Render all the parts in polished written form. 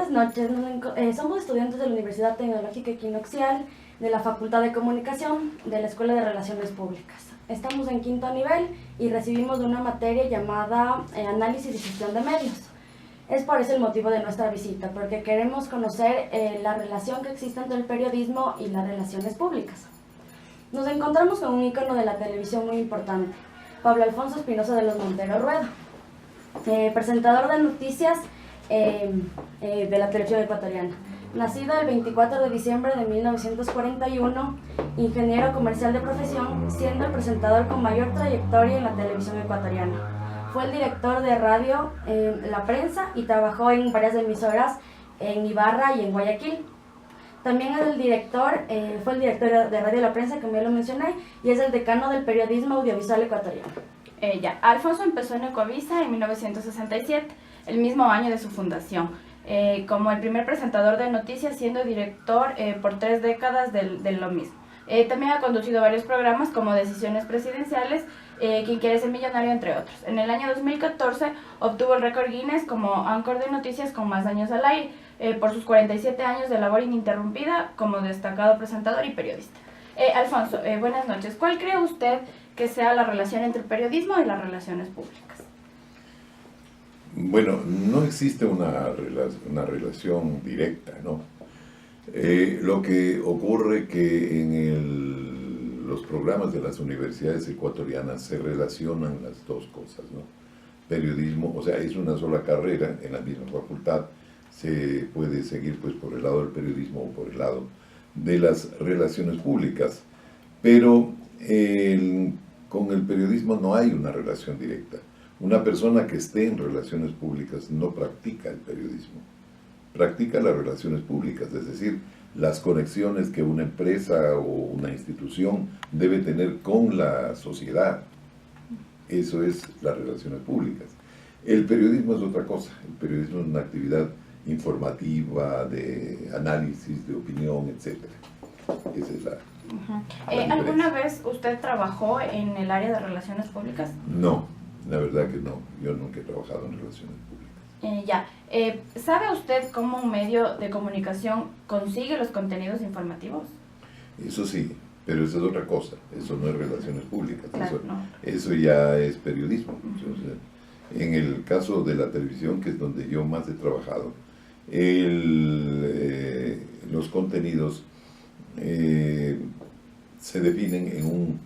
buenas noches. Somos estudiantes de la Universidad Tecnológica Equinoccial, de la Facultad de Comunicación, de la Escuela de Relaciones Públicas. Estamos en quinto nivel y recibimos una materia llamada Análisis y Gestión de Medios. Es por eso el motivo de nuestra visita, porque queremos conocer la relación que existe entre el periodismo y las relaciones públicas. Nos encontramos con un ícono de la televisión muy importante, Pablo Alfonso Espinosa de los Montero Rueda, presentador de noticias de la televisión ecuatoriana. Nacido el 24 de diciembre de 1941, ingeniero comercial de profesión, siendo el presentador con mayor trayectoria en la televisión ecuatoriana. Fue el director de radio La Prensa y trabajó en varias emisoras en Ibarra y en Guayaquil. También es fue el director de Radio La Prensa, como ya lo mencioné, y es el decano del periodismo audiovisual ecuatoriano. Alfonso empezó en Ecovisa en 1967, el mismo año de su fundación, como el primer presentador de noticias, siendo director por 3 décadas de lo mismo. También ha conducido varios programas como Decisiones Presidenciales, Quien quiere ser millonario, entre otros. En el año 2014 obtuvo el récord Guinness como anchor de noticias con más años al aire, por sus 47 años de labor ininterrumpida como destacado presentador y periodista. Alfonso, buenas noches. ¿Cuál cree usted que sea la relación entre el periodismo y las relaciones públicas? Bueno, no existe una relación directa, ¿no? Lo que ocurre que en los programas de las universidades ecuatorianas se relacionan las dos cosas, ¿no? Periodismo, o sea, es una sola carrera en la misma facultad, se puede seguir pues por el lado del periodismo o por el lado de las relaciones públicas, pero con el periodismo no hay una relación directa. Una persona que esté en relaciones públicas no practica el periodismo, practica las relaciones públicas, es decir, las conexiones que una empresa o una institución debe tener con la sociedad. Eso es las relaciones públicas. El periodismo es otra cosa. El periodismo es una actividad informativa, de análisis, de opinión, etc. Esa es la ¿Alguna vez usted trabajó en el área de relaciones públicas? No, la verdad que no. Yo nunca he trabajado en relaciones públicas. ¿Sabe usted cómo un medio de comunicación consigue los contenidos informativos? Eso sí, pero eso es otra cosa. Eso no es relaciones públicas. Claro, eso ya es periodismo. Entonces, en el caso de la televisión, que es donde yo más he trabajado, los contenidos se definen en un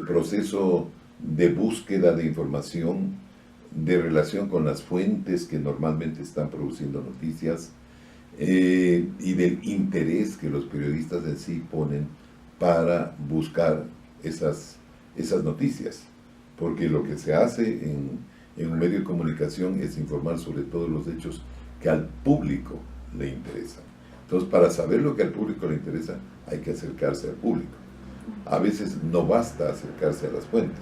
proceso de búsqueda de información, de relación con las fuentes que normalmente están produciendo noticias, y del interés que los periodistas en sí ponen para buscar esas noticias. Porque lo que se hace en un medio de comunicación es informar sobre todos los hechos que al público le interesan. Entonces, para saber lo que al público le interesa, hay que acercarse al público. A veces no basta acercarse a las fuentes.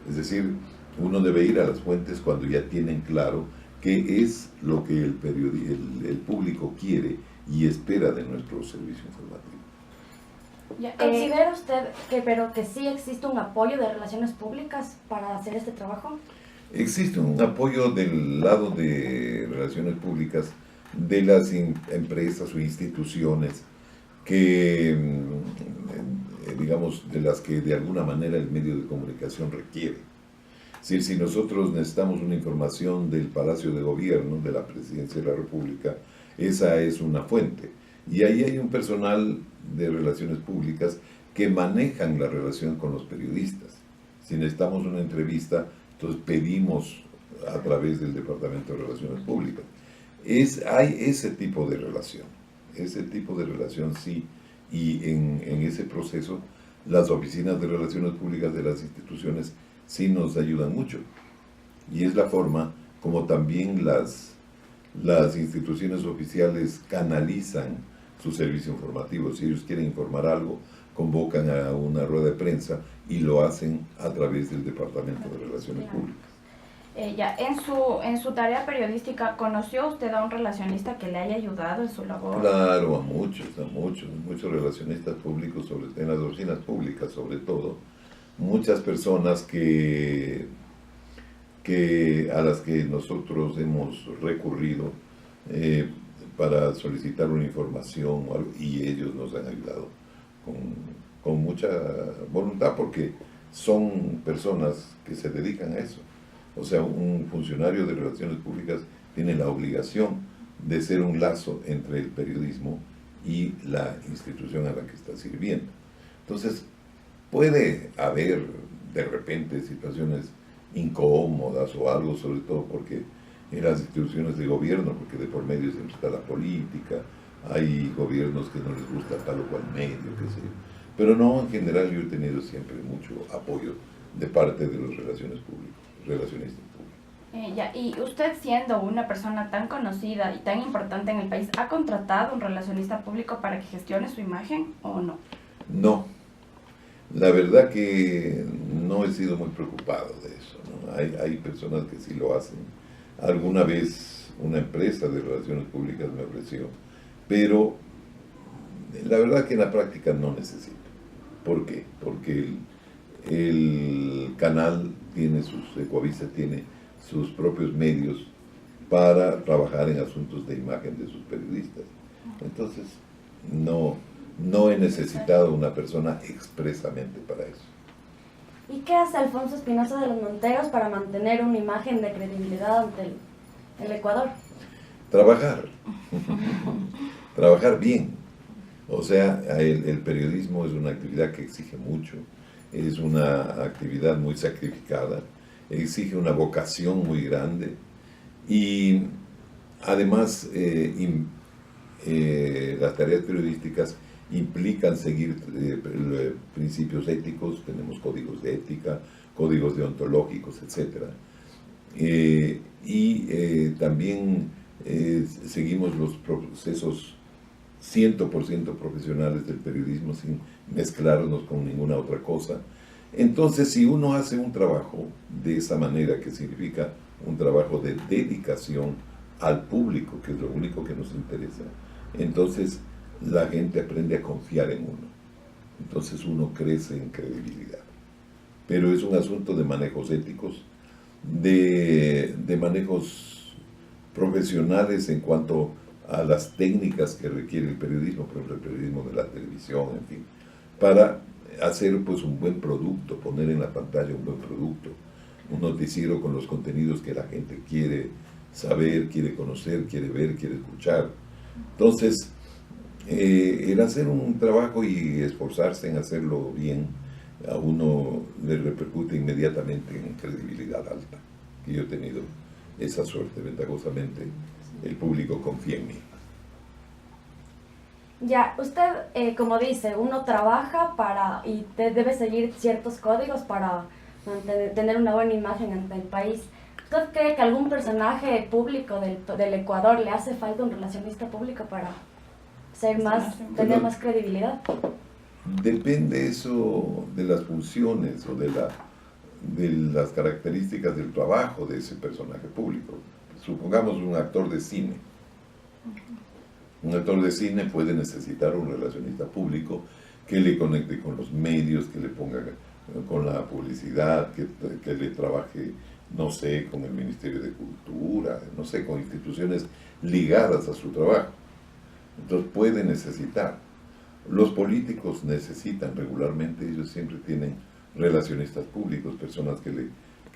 Es decir, uno debe ir a las fuentes cuando ya tienen claro qué es lo que el público quiere y espera de nuestro servicio informativo. ¿Considera usted que sí existe un apoyo de relaciones públicas para hacer este trabajo? Existe un apoyo del lado de relaciones públicas de las empresas o instituciones que, digamos, de las que de alguna manera el medio de comunicación requiere. Es decir, si nosotros necesitamos una información del Palacio de Gobierno, de la Presidencia de la República, esa es una fuente. Y ahí hay un personal de relaciones públicas que manejan la relación con los periodistas. Si necesitamos una entrevista, entonces pedimos a través del Departamento de Relaciones Públicas. Hay ese tipo de relación sí, y en ese proceso las oficinas de relaciones públicas de las instituciones sí nos ayudan mucho. Y es la forma como también las instituciones oficiales canalizan su servicio informativo. Si ellos quieren informar algo, convocan a una rueda de prensa y lo hacen a través del Departamento de Relaciones Públicas. En su tarea periodística, ¿conoció usted a un relacionista que le haya ayudado en su labor? Claro, a muchos relacionistas públicos, en las oficinas públicas sobre todo, muchas personas a las que nosotros hemos recurrido para solicitar una información o algo, y ellos nos han ayudado con mucha voluntad porque son personas que se dedican a eso. O sea, un funcionario de relaciones públicas tiene la obligación de ser un lazo entre el periodismo y la institución a la que está sirviendo. Entonces, puede haber de repente situaciones incómodas o algo, sobre todo porque en las instituciones de gobierno, porque de por medio siempre está la política, hay gobiernos que no les gusta tal o cual medio, qué sé yo. Pero no, en general yo he tenido siempre mucho apoyo de parte de los relacionistas públicos. Y usted, siendo una persona tan conocida y tan importante en el país, ¿ha contratado un relacionista público para que gestione su imagen o no? No, la verdad que no he sido muy preocupado de eso, ¿no? Hay personas que sí lo hacen. Alguna vez una empresa de relaciones públicas me ofreció, pero la verdad que en la práctica no necesito. ¿Por qué? Porque el canal tiene Ecuavisa tiene sus propios medios para trabajar en asuntos de imagen de sus periodistas. Entonces, no he necesitado una persona expresamente para eso. ¿Y qué hace Alfonso Espinosa de los Monteros para mantener una imagen de credibilidad ante el Ecuador? Trabajar. Trabajar bien. O sea, el periodismo es una actividad que exige mucho, es una actividad muy sacrificada, exige una vocación muy grande y además las tareas periodísticas implican seguir principios éticos, tenemos códigos de ética, códigos deontológicos, etc. También seguimos los procesos 100% profesionales del periodismo sin mezclarnos con ninguna otra cosa. Entonces, si uno hace un trabajo de esa manera, que significa un trabajo de dedicación al público, que es lo único que nos interesa, entonces la gente aprende a confiar en uno. Entonces uno crece en credibilidad. Pero es un asunto de manejos éticos, de manejos profesionales en cuanto a las técnicas que requiere el periodismo, por ejemplo, el periodismo de la televisión, en fin, para hacer pues un buen producto, poner en la pantalla un buen producto, un noticiero con los contenidos que la gente quiere saber, quiere conocer, quiere ver, quiere escuchar. Entonces, el hacer un trabajo y esforzarse en hacerlo bien, a uno le repercute inmediatamente en credibilidad alta, que yo he tenido esa suerte, ventajosamente el público confía en mí. Ya, usted, como dice, uno trabaja y debe seguir ciertos códigos para tener una buena imagen ante el país. ¿Usted cree que algún personaje público del Ecuador le hace falta un relacionista público para tener más credibilidad? Depende eso de las funciones o de las características del trabajo de ese personaje público. Supongamos un actor de cine. Un actor de cine puede necesitar un relacionista público que le conecte con los medios, que le ponga con la publicidad, que le trabaje, no sé, con el Ministerio de Cultura, no sé, con instituciones ligadas a su trabajo. Entonces puede necesitar. Los políticos necesitan regularmente, ellos siempre tienen relacionistas públicos, personas que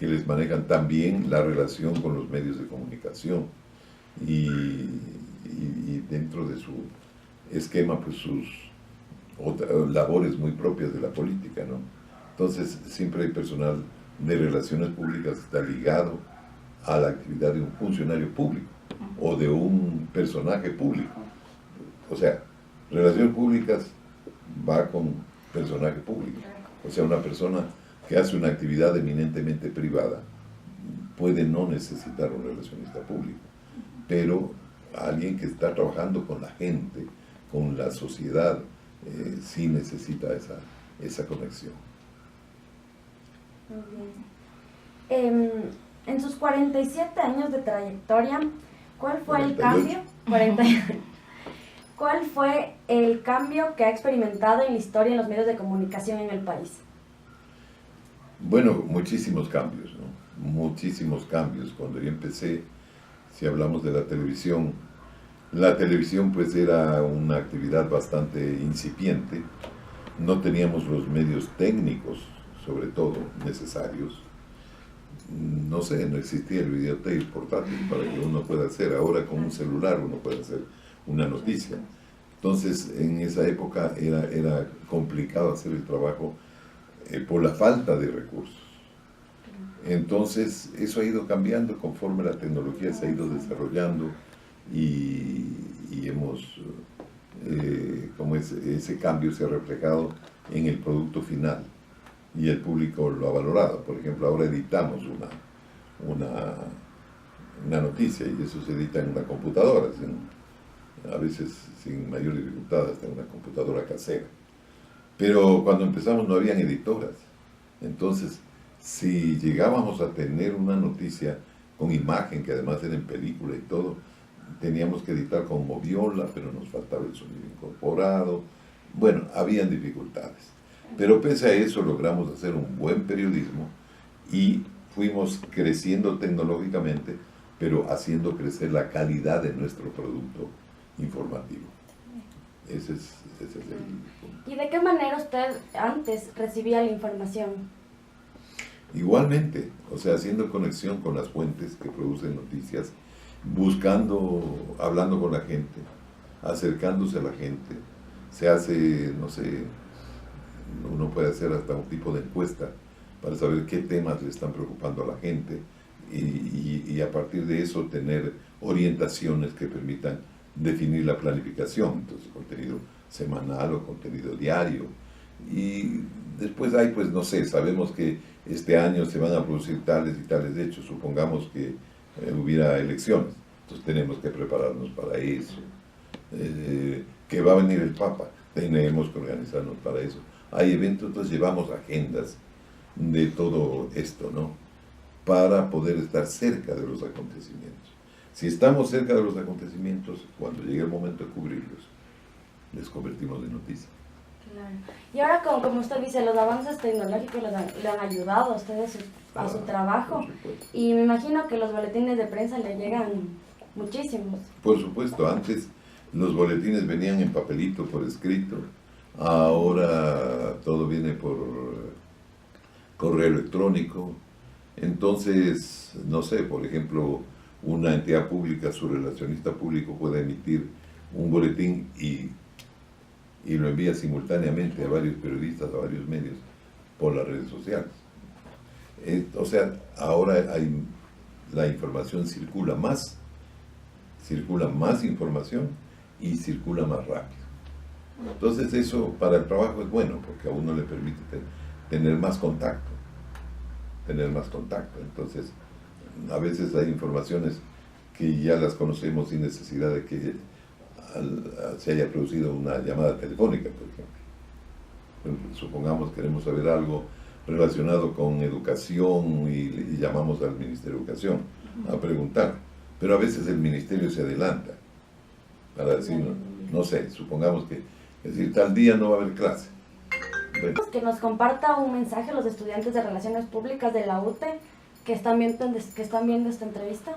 les manejan también la relación con los medios de comunicación y dentro de su esquema pues sus labores muy propias de la política, ¿no? Entonces siempre hay personal de relaciones públicas que está ligado a la actividad de un funcionario público o de un personaje público. O sea, relaciones públicas va con personaje público. O sea, una persona que hace una actividad eminentemente privada puede no necesitar un relacionista público, pero alguien que está trabajando con la gente, con la sociedad, sí necesita esa conexión. Muy bien. En sus 47 años de trayectoria, ¿cuál fue 48. el cambio? 40. ¿Cuál fue el cambio que ha experimentado en la historia en los medios de comunicación en el país? Bueno, muchísimos cambios, ¿no? Muchísimos cambios. Cuando yo empecé, si hablamos de la televisión, La televisión pues era una actividad bastante incipiente, no teníamos los medios técnicos, sobre todo, necesarios. No sé, no existía el videotape portátil para que uno pueda hacer. Ahora con un celular uno puede hacer una noticia. Entonces, en esa época era complicado hacer el trabajo por la falta de recursos. Entonces, eso ha ido cambiando conforme la tecnología se ha ido desarrollando y hemos, como ese cambio se ha reflejado en el producto final y el público lo ha valorado. Por ejemplo, ahora editamos una noticia y eso se edita en una computadora, a veces sin mayor dificultad, hasta en una computadora casera. Pero cuando empezamos no habían editoras. Entonces, si llegábamos a tener una noticia con imagen, que además era en película y todo, teníamos que editar con moviola, pero nos faltaba el sonido incorporado. Bueno, habían dificultades. Pero pese a eso logramos hacer un buen periodismo y fuimos creciendo tecnológicamente, pero haciendo crecer la calidad de nuestro producto informativo. Ese es el punto. ¿Y de qué manera usted antes recibía la información? Igualmente, o sea, haciendo conexión con las fuentes que producen noticias, buscando, hablando con la gente, acercándose a la gente. Se hace, no sé, uno puede hacer hasta un tipo de encuesta para saber qué temas le están preocupando a la gente y a partir de eso tener orientaciones que permitan definir la planificación, entonces contenido semanal o contenido diario. Y después hay, pues no sé, sabemos que este año se van a producir tales y tales hechos, supongamos que hubiera elecciones, entonces tenemos que prepararnos para eso. Que va a venir el Papa, tenemos que organizarnos para eso. Hay eventos, entonces llevamos agendas de todo esto, ¿no? Para poder estar cerca de los acontecimientos. Si estamos cerca de los acontecimientos, cuando llegue el momento de cubrirlos, les convertimos en noticia. Claro. Y ahora, como usted dice, los avances tecnológicos le han ayudado a ustedes a su trabajo. Y me imagino que los boletines de prensa le llegan muchísimos. Por supuesto, antes los boletines venían en papelito, por escrito. Ahora todo viene por correo electrónico. Entonces, no sé, por ejemplo, una entidad pública, su relacionista público puede emitir un boletín y lo envía simultáneamente a varios periodistas, a varios medios, por las redes sociales. O sea, ahora la información circula más información y circula más rápido. Entonces eso para el trabajo es bueno, porque a uno le permite tener más contacto. Entonces, a veces hay informaciones que ya las conocemos sin necesidad de que se haya producido una llamada telefónica, por ejemplo. Supongamos queremos saber algo relacionado con educación y llamamos al Ministerio de Educación a preguntar, pero a veces el Ministerio se adelanta para decir, no sé, supongamos que tal día no va a haber clase. Bueno. Que nos comparta un mensaje a los estudiantes de Relaciones Públicas de la UTE que están viendo esta entrevista.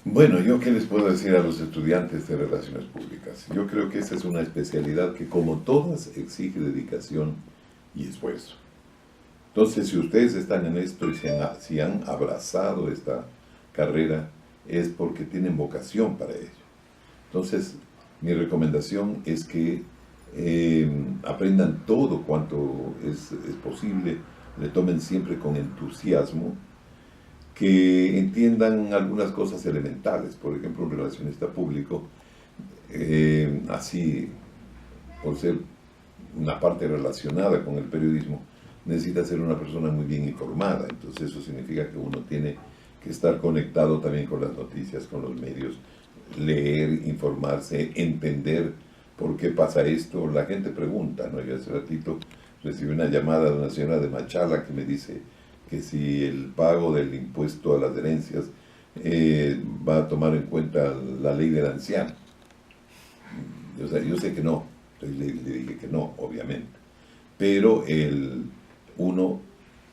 Bueno, ¿yo qué les puedo decir a los estudiantes de Relaciones Públicas? Yo creo que esta es una especialidad que, como todas, exige dedicación y esfuerzo. Entonces, si ustedes están en esto y si han abrazado esta carrera, es porque tienen vocación para ello. Entonces, mi recomendación es que aprendan todo cuanto es posible, le tomen siempre con entusiasmo, que entiendan algunas cosas elementales. Por ejemplo, un relacionista público, así por ser una parte relacionada con el periodismo, necesita ser una persona muy bien informada. Entonces eso significa que uno tiene que estar conectado también con las noticias, con los medios, leer, informarse, entender por qué pasa esto. La gente pregunta, ¿no? Yo hace ratito recibí una llamada de una señora de Machala que me dice que si el pago del impuesto a las herencias va a tomar en cuenta la ley del anciano. O sea, yo sé que no, entonces le dije que no, obviamente, pero uno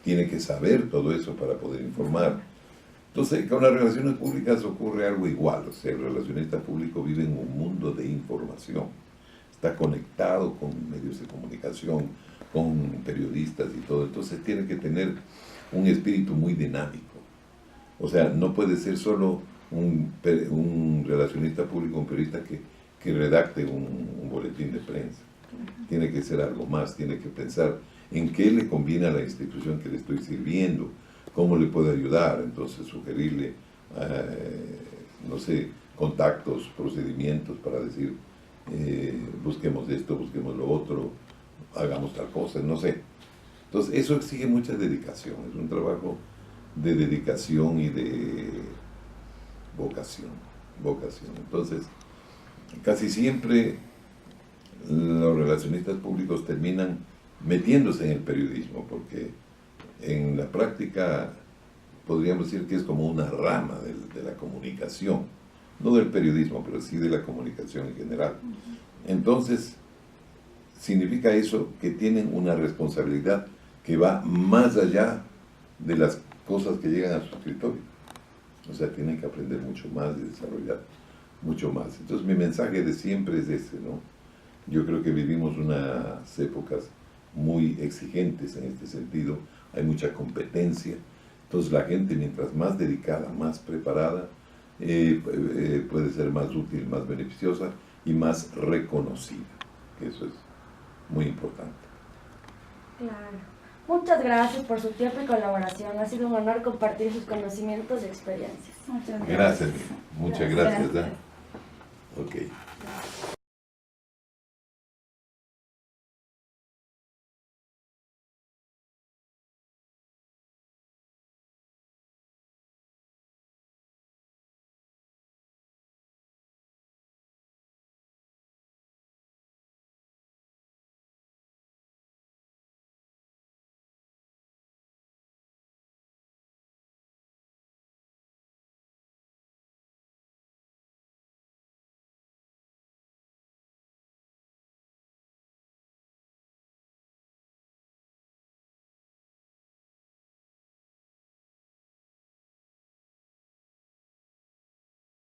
tiene que saber todo eso para poder informar. Entonces, con las relaciones públicas ocurre algo igual, o sea, el relacionista público vive en un mundo de información, está conectado con medios de comunicación, con periodistas y todo, entonces tiene que tener un espíritu muy dinámico, o sea, no puede ser solo un relacionista público, un periodista que redacte un boletín de prensa, tiene que ser algo más, tiene que pensar en qué le conviene a la institución que le estoy sirviendo, cómo le puedo ayudar, entonces sugerirle, no sé, contactos, procedimientos para decir, busquemos esto, busquemos lo otro, hagamos tal cosa, no sé. Entonces eso exige mucha dedicación, es un trabajo de dedicación y de vocación. Entonces, casi siempre los relacionistas públicos terminan metiéndose en el periodismo, porque en la práctica podríamos decir que es como una rama de la comunicación, no del periodismo, pero sí de la comunicación en general. Entonces, significa eso que tienen una responsabilidad que va más allá de las cosas que llegan a su escritorio. O sea, tienen que aprender mucho más y desarrollar mucho más. Entonces, mi mensaje de siempre es ese, ¿no? Yo creo que vivimos unas épocas muy exigentes en este sentido, hay mucha competencia, entonces la gente mientras más dedicada, más preparada, puede ser más útil, más beneficiosa y más reconocida, que eso es muy importante. Claro. Muchas gracias por su tiempo y colaboración. Ha sido un honor compartir sus conocimientos y experiencias. Muchas gracias. Gracias, muchas gracias. Gracias. Ok.